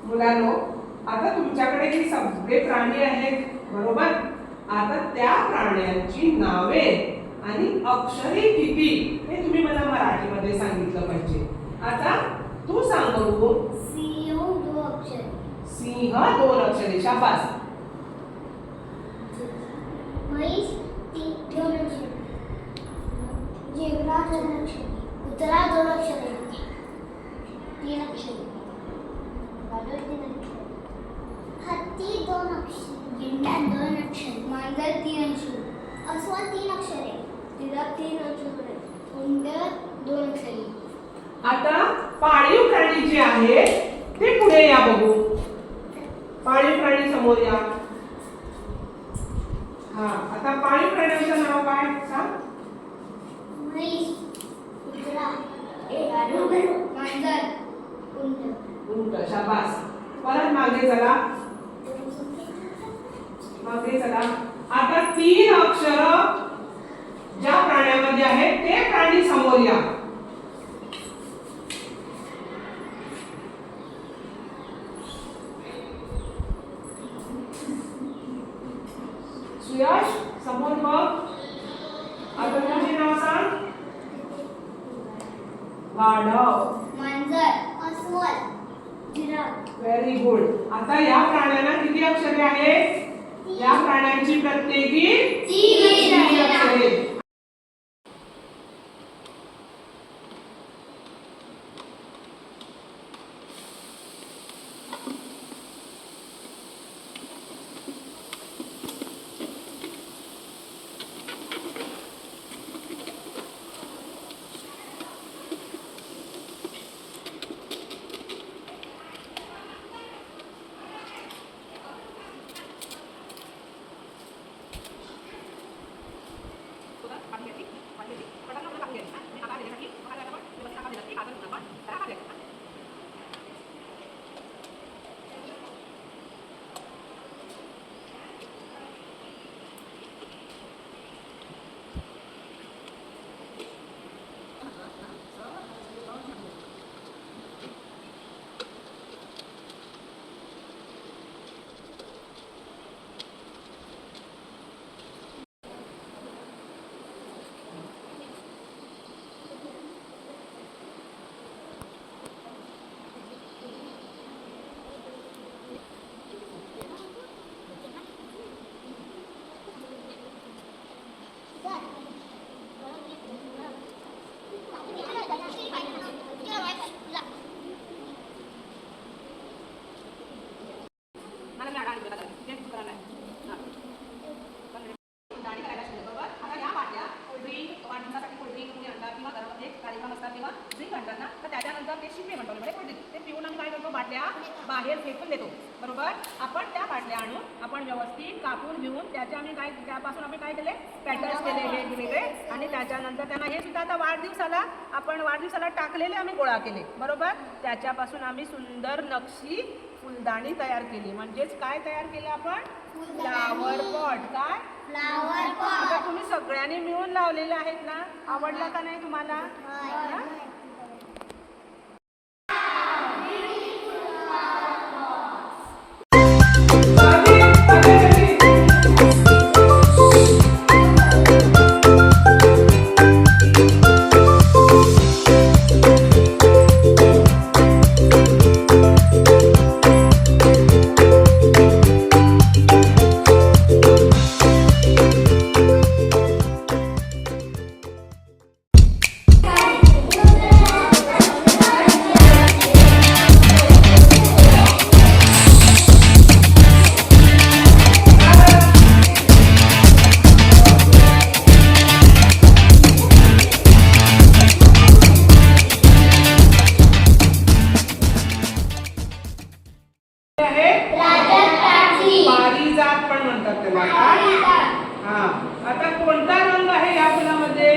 मुलांनो, आता तुमच्याकडे हे सगळे प्राणी आहेत बरोबर. आता त्या प्राण्यांची नावे आणि अक्षरे किती हे तुम्ही मला मराठीमध्ये सांगितलं पाहिजे. आता तू सांग बघू. सिंह 2 अक्षरे. सिंह 2 अक्षरे. शाबास. म्हैस 2 अक्षरे. झेब्रा 2 अक्षरे. कुत्रा 2 अक्षरे. 3 अक्षरे. वादळ 3 अक्षरे. हत्ती 2 अक्षरे. गेंडा 2 अक्षरे. मांजर 3 अक्षरे. अस्वल 3 अक्षरे. जिराफ 3 अक्षरे. उंट 2 अक्षरे. आता पाळीव प्राणी जे आहे ते पुढे या बघू. पाळीव प्राणी समोर या. हा, आता पाळीव प्राण्यांचं नाव काय सांग. म्हैस, कुत्रा, मांजर, उंट. उंट. शाबास. परत मागे चला. मागे चला. आता 3 अक्षर ज्या प्राण्यामध्ये आहेत ते प्राणी समोर या. सुयश समोर बघ. आता तुझे नाव सांग. गाढव, मांजर, अस्वल, जिराफ. Very good. आता या प्राण्यांना किती अक्षरे आहेत. या प्राण्यांची प्रत्येकी 3 अक्षरे. बाहेर फेकून देतो बरोबर. आपण त्या बाटल्या आणून आपण व्यवस्थित कापून घेऊन त्याचे आम्ही काय त्यापासून आपण काय केले पॅटर्न्स केले वेगवेगळे. आणि त्याच्यानंतर त्यांना हे सुद्धा आता वाढदिवसाला टाकलेले आम्ही गोळा केले बरोबर. त्याच्यापासून आम्ही सुंदर नक्षी फुलदाणी तयार केली. म्हणजेच काय तयार केलं आपण फ्लावर पॉट. काय फ्लावर पॉट. आता तुम्ही सगळ्यांनी मिळून लावलेले आहेत ना. आवडला का नाही तुम्हाला. आता कोणता रंग आहे या फुलामध्ये.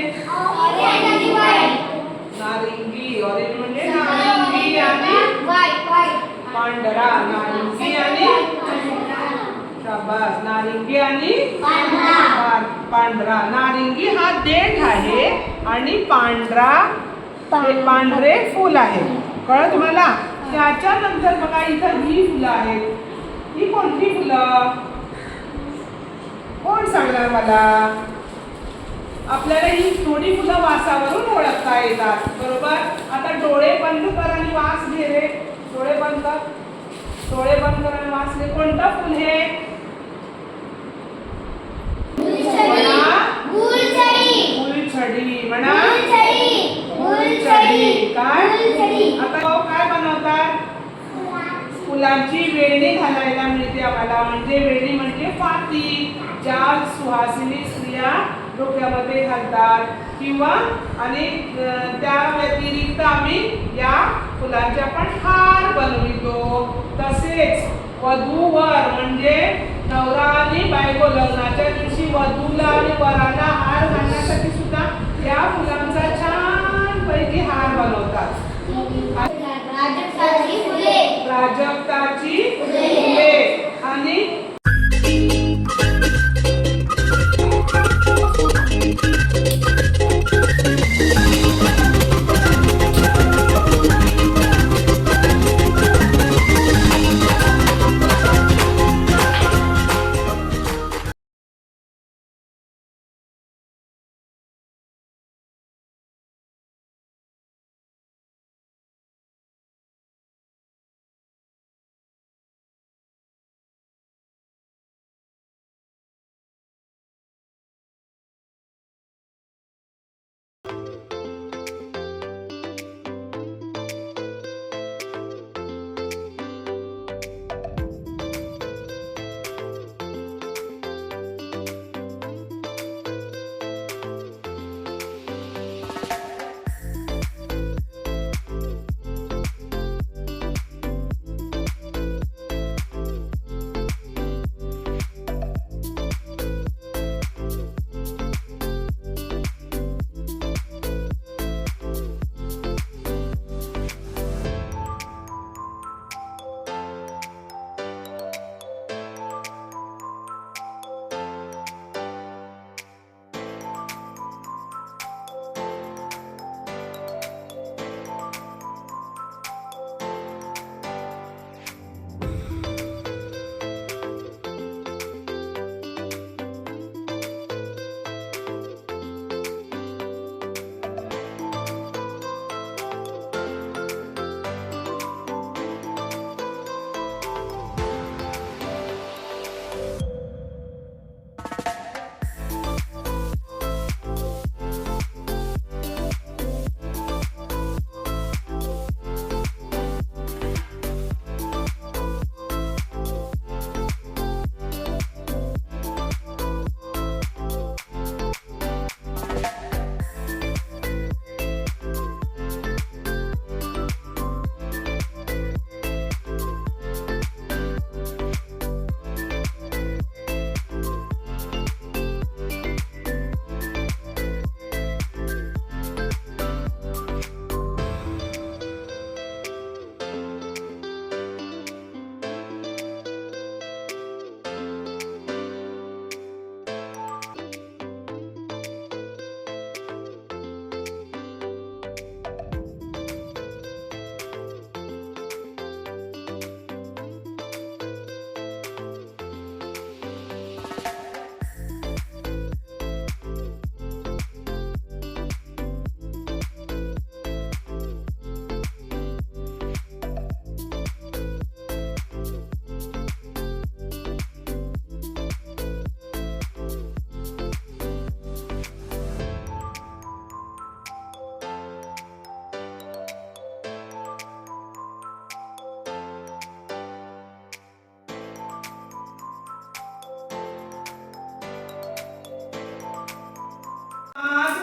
नारिंगी. ऑरेंज म्हणजे नारिंगी आणि पांढरा. नारिंगी आणि शाबास. नारिंगी आणि पांढरा. नारिंगी हा देठ आहे आणि पांढरे फूल आहे. कळलं तुम्हाला. त्याच्यानंतर बघा इथं ही फुलं आहेत. ही कोणती फुलं? कोण सांगणार मला? आपल्याला ही थोडी फुलं वासावरून ओळखता येतात, बरोबर. आता डोळे बंद कर आणि वास घे रे. डोळे बंद कर, डोळे बंद कर आणि वास घे. कोणतं फुल हे? फुलछडी म्हणा. फुलछडी. काय? आता काय बनवतात? फुलांची वेणी घालायला मिळते आम्हाला. म्हणजे वेणी म्हणजे फाती, ज्या सुहासिनी स्त्रिया डोक्यामध्ये घालतात. किंवा आणि त्या व्यतिरिक्त आम्ही या फुलांचे पण हार बनवितो. तसेच वधूवर म्हणजे नवरा आणि बायको लग्नाच्या दिवशी वधूला आणि वराला हार घालण्यासाठी सुद्धा या फुलांचा छान पैकी हार बनवतात. प्राजक्ताची फुले. आणि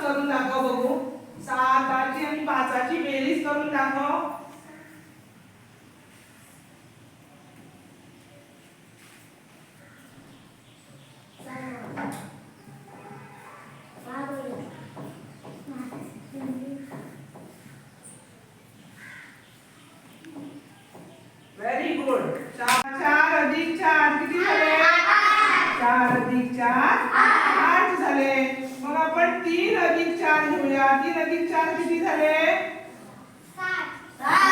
करून दाखव बघू. 7ची आणि 5ची बेरीज करून दाखव. Very good. 4 अधिक 4 किती झाले? 4 अधिक 4 8 झाले. मग आपण 3 अधिक 4 घेऊया. 3 अधिक 4 किती झाले? 7.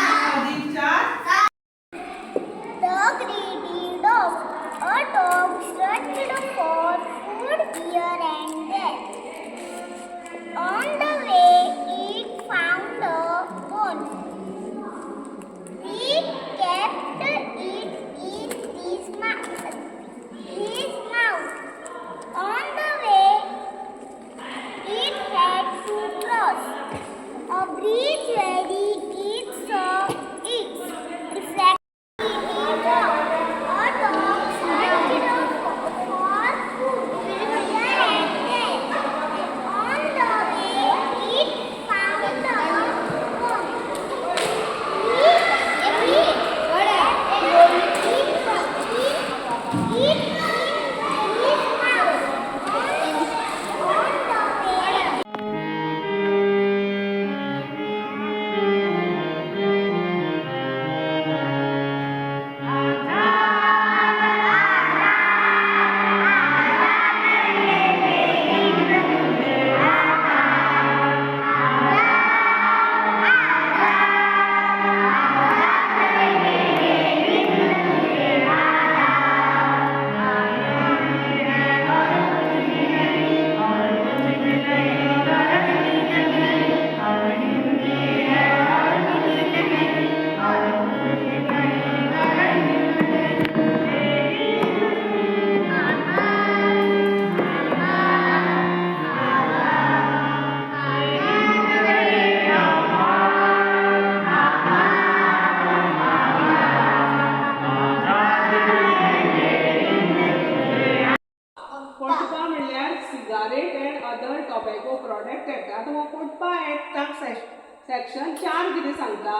ऍक्शन 4 कितें सांगता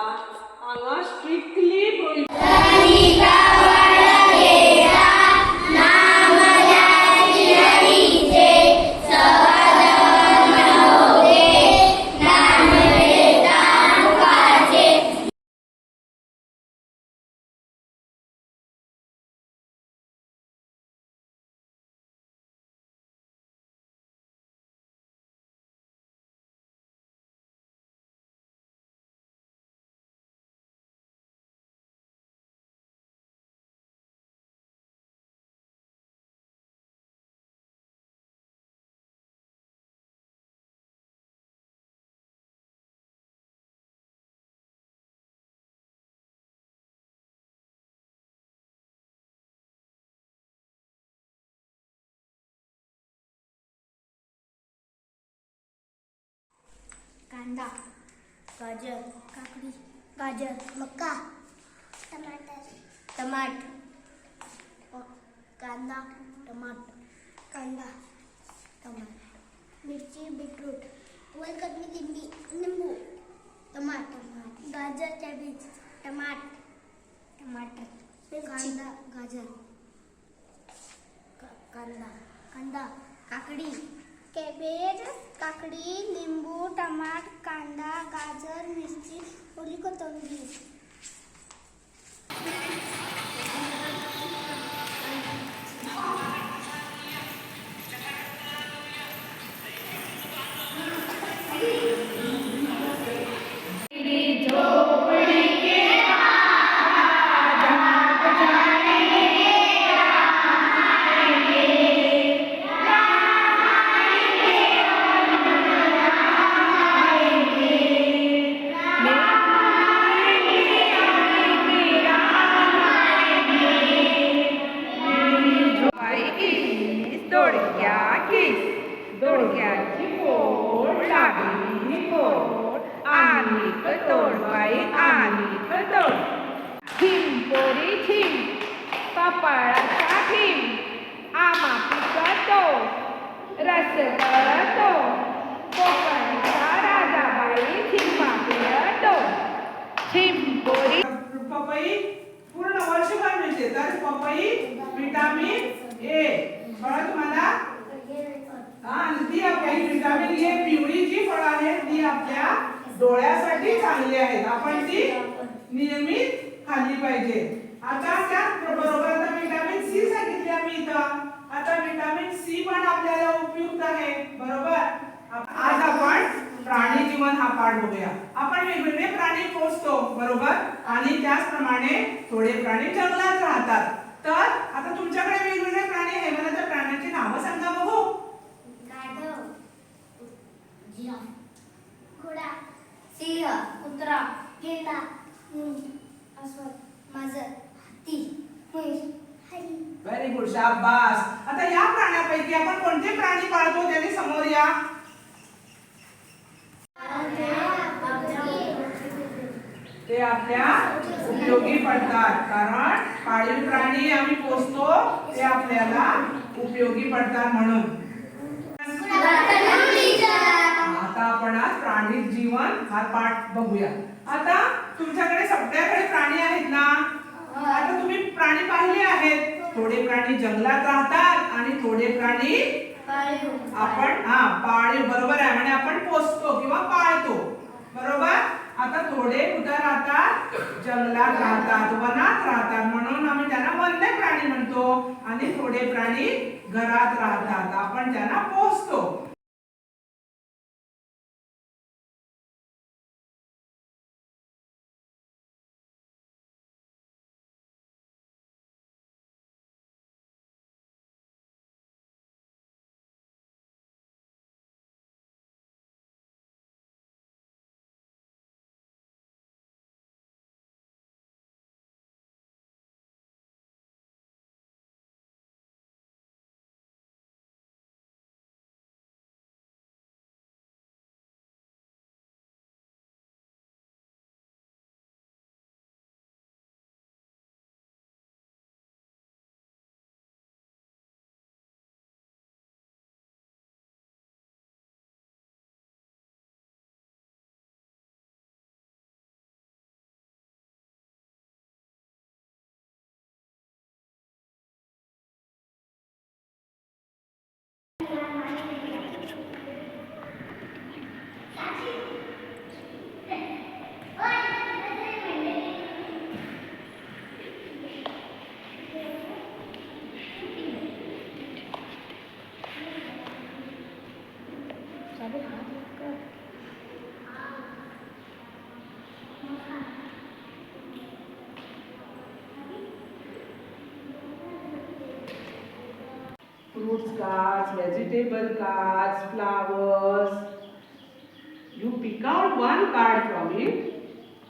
हांगा स्ट्रिक्टली प्रोहिबिटेड कांदा, गाजर, काकडी, गाजर, मका, टमाटर, कांदा, कांदा, मिरची, बीटरूट, कोलकत्ती, लिंबू, टमाटर, गाजर, कॅबेज, टमाटर, कांदा, गाजर, कांदा, काकडी, कॅबेज, काकडी, लिंबू, टमाट, कांदा, गाजर, मिरची, ओली कोथिंबीर. दोडक्याची फोड लागली फोड आली तोडबाई आली तोड थिंपोरी थिंब कपाळाचा थिंब आमा पिकतो रस गळतो कोकणचा राजाबाई थिंबा पिळतो थिंपोरी पपई पूर्ण वर्षभर मिळते तर पपई विटामिन ए कळलं तुम्हाला आणि ती आपली विटामिन ए पिवळी जी फळं आहेत ती आपल्या डोळ्यासाठी चांगली आहेत आपण ती नियमित खाल्ली पाहिजे. आता त्याच बरोबर आता विटामिन सी सांगितले आम्ही इथं आता विटामिन सी पण आपल्याला उपयुक्त आहे बरोबर. आज आपण प्राणी जीवन हा पाठ बघूया. आपण वेगवेगळे प्राणी पोसतो बरोबर आणि त्याचप्रमाणे थोडे प्राणी जंगलात राहतात. तर आता तुमच्याकडे वेगवेगळे प्राणी आहे मला त्या प्राण्यांची नावं सांगा बघू. घोडा, सिंह, कुत्रा, गेंडा, अस्वल, मांजर, हत्ती, म्हैस, हरी. व्हेरी गुड शाबास. आता या प्राण्यापैकी आपण कोणते प्राणी पाळतो त्याने समोर या. ते आपल्या उपयोगी पडतात कारण पाळीव प्राणी आम्ही पोसतो ते आपल्याला उपयोगी पडतात म्हणून. आता आपण आज प्राणी जीवन हा पाठ बघूया. आता तुमच्याकडे सगळ्याकडे प्राणी आहेत ना. आता तुम्ही प्राणी पाहिले आहेत. थोडे प्राणी जंगलात राहतात आणि थोडे प्राणी आपण पाळीव बरोबर आहे म्हणजे आपण पोसतो किंवा पाळतो बरोबर. आता थोडे कुठे राहतात जंगलात राहतात वनात राहतात म्हणून आम्ही त्यांना वन्य प्राणी म्हणतो आणि थोडे प्राणी घरात राहतात आपण त्यांना पोसतो. fruits cards, vegetable cards, flowers. You pick out one card from it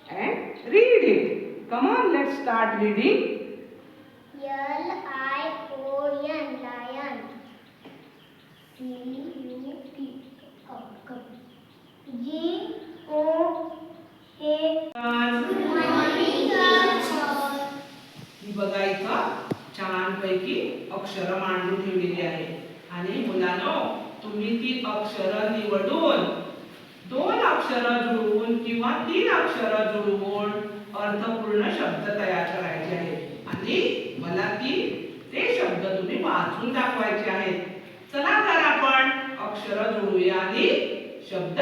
and read it. Come on, let's start reading. Lion, lion. ही बघा इथं छानपैकी अक्षरं मांडून ठेवलेली आहे आणि मुलांनो तुम्ही ती अक्षरं निवडून 2 अक्षरं जुळवून किंवा 3 अक्षरं जुळवून अर्थपूर्ण शब्द तयार करायचे आहेत आणि मला ते शब्द तुम्ही वाचून दाखवायचे आहेत. चला तर आपण अक्षरं जुळवूया आणि शब्द